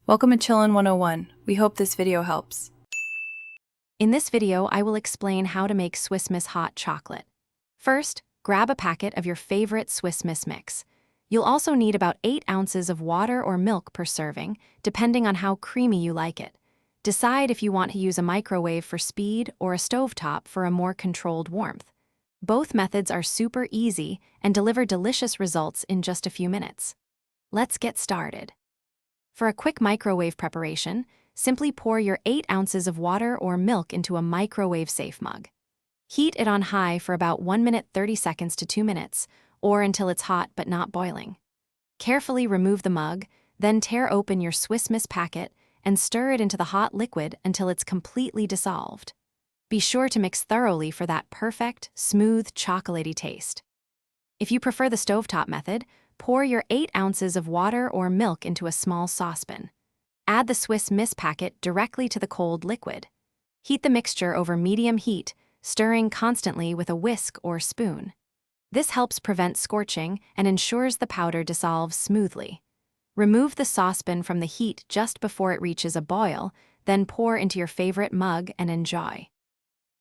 Welcome to Chillin' 101. We hope this video helps. In this video, I will explain how to make Swiss Miss hot chocolate. First, grab a packet of your favorite Swiss Miss mix. You'll also need about 8 ounces of water or milk per serving, depending on how creamy you like it. Decide if you want to use a microwave for speed or a stovetop for a more controlled warmth. Both methods are super easy and deliver delicious results in just a few minutes. Let's get started. For a quick microwave preparation, simply pour your 8 ounces of water or milk into a microwave-safe mug. Heat it on high for about 1 minute 30 seconds to 2 minutes, or until it's hot but not boiling. Carefully remove the mug, then tear open your Swiss Miss packet and stir it into the hot liquid until it's completely dissolved. Be sure to mix thoroughly for that perfect, smooth, chocolatey taste. If you prefer the stovetop method, pour your 8 ounces of water or milk into a small saucepan. Add the Swiss Miss packet directly to the cold liquid. Heat the mixture over medium heat, stirring constantly with a whisk or spoon. This helps prevent scorching and ensures the powder dissolves smoothly. Remove the saucepan from the heat just before it reaches a boil, then pour into your favorite mug and enjoy.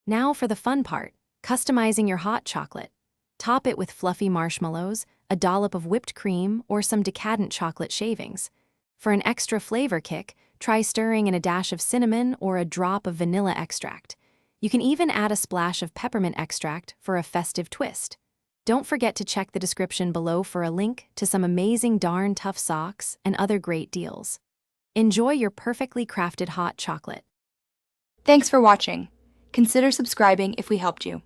Now for the fun part, customizing your hot chocolate. Top it with fluffy marshmallows, a dollop of whipped cream, or some decadent chocolate shavings. For an extra flavor kick, try stirring in a dash of cinnamon or a drop of vanilla extract. You can even add a splash of peppermint extract for a festive twist. Don't forget to check the description below for a link to some amazing darn tough socks and other great deals. Enjoy your perfectly crafted hot chocolate. Thanks for watching. Consider subscribing if we helped you.